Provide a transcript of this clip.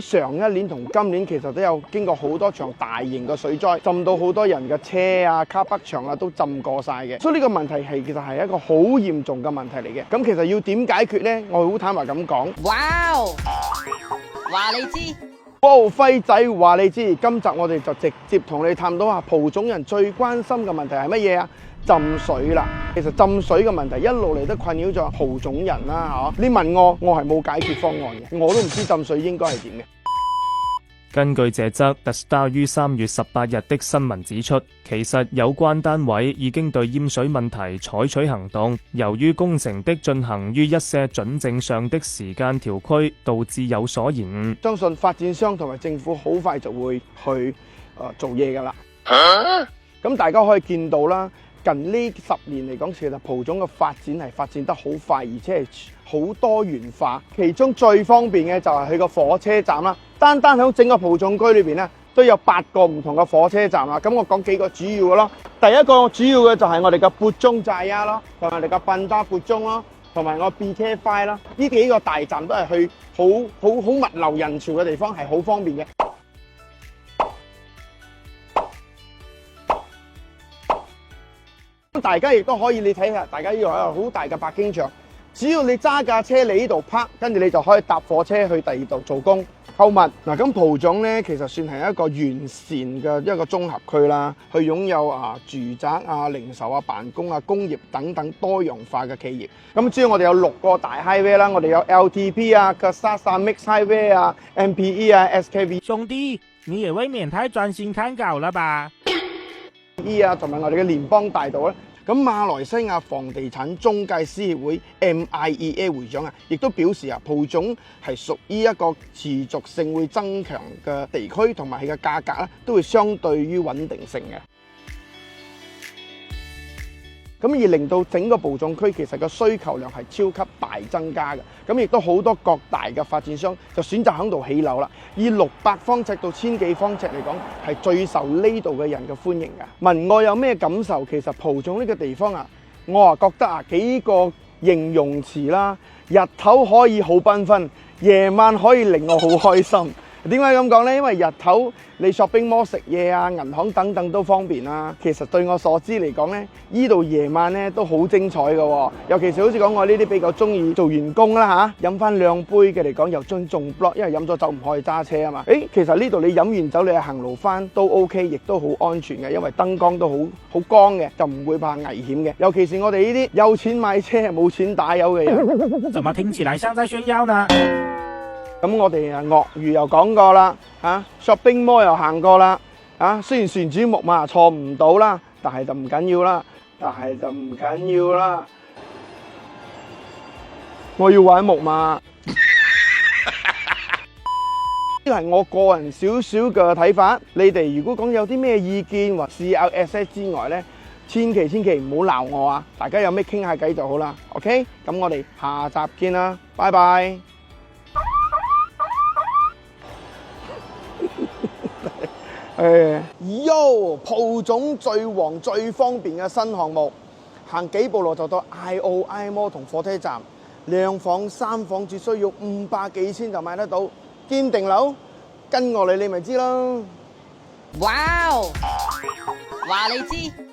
上一年同今年其實都有經過好多場大型嘅水災，浸到好多人嘅車啊、卡北牆啊都浸過晒嘅，所以呢個問題其實係一個好嚴重嘅問題嚟嘅。咁其實要點解決呢？我好坦白咁講。哇！話你知。輝仔話你知，今集我哋就直接同你探討下蒲種人最關心嘅問題係乜嘢啊？浸水啦。其實浸水嘅問題一路嚟都困擾咗蒲種人啦，嚇！你問我係冇解決方案嘅，我都唔知浸水應該係點嘅。根據這則 The Star 於3月18日的新聞指出，其實有關單位已經對淹水問題採取行動。由於工程的進行於一些準證上的時間條區，導致有所延誤。相信發展商同埋政府好快就會去做嘢㗎啦。咁大家可以見到啦，近呢10年嚟講，其實蒲種嘅發展係發展得好快，而且係好多元化。其中最方便嘅就係佢個火車站啦。單喺整個蒲種區裏邊咧，都有8個唔同嘅火車站啦。咁我講幾個主要嘅咯。第一個主要嘅就係我哋嘅蒲種寨呀咯，同埋我哋嘅笨打蒲種咯，同埋我 BK5啦。呢幾個大站都係去好物流人潮嘅地方，係好方便嘅。大家亦都可以，你睇下，大家呢度有好大嘅泊機場，只要你揸架車嚟呢度泊，跟住你就可以搭火車去第二度做工購物。嗱，咁蒲種咧，其實算係一個完善嘅一個綜合區啦，佢擁有住宅啊、零售啊、辦公啊、工業等等多樣化嘅企業。咁主要我哋有6個大 highway 啦，我哋有 LTP 啊、Kesasa Mix Highway 啊、MPE 啊、SKV。兄弟，你也未免太專心看稿了吧？同埋我哋嘅聯邦大道咧。咁馬來西亞房地產中介師協會 MIEA 會長亦都表示蒲種係屬於一個持續性會增強嘅地區，同埋佢嘅價格都會相對於穩定性嘅。咁而令到整個蒲種區其實個需求量係超級大增加嘅，咁亦都好多各大嘅發展商就選擇喺度起樓啦。以600方尺到1000幾方尺嚟講，係最受呢度嘅人嘅歡迎嘅。問我有咩感受？其實蒲種呢個地方我覺得幾個形容詞啦，日頭可以好繽紛，夜晚可以令我好開心。點解咁講呢？因為日頭你 shopping mall 食嘢啊、銀行等等都方便啦。其實對我所知嚟講呢，依度夜晚呢都好精彩嘅。尤其是好似講我呢啲比較中意做員工啦嚇，飲翻2杯嘅嚟講又尊重 block，因為飲咗酒唔可以揸車啊嘛。其實呢度你飲完酒你行路翻都 OK， 亦都好安全嘅，因為燈光都好光嘅，就唔會怕危險嘅。尤其是我哋呢啲有錢買車冇錢打油嘅人。怎麼聽起來像在炫耀呢？咁我哋鱷魚又講過啦，shopping mall 又行過啦，雖然旋轉木馬坐唔到啦，但係就唔緊要啦，我要玩木馬。呢個係我個人少少嘅睇法，你哋如果講有啲咩意見或 CLS 之外呢，千祈唔好鬧我啊！大家有咩傾下偈就好啦。OK， 咁我哋下集見啦，拜拜。蒲種最旺最方便嘅新項目，行幾步路就到 IOI Mall 同火車站，2房3房只需要500幾千就買得到，堅定樓，跟我嚟你咪知咯。哇！話你知。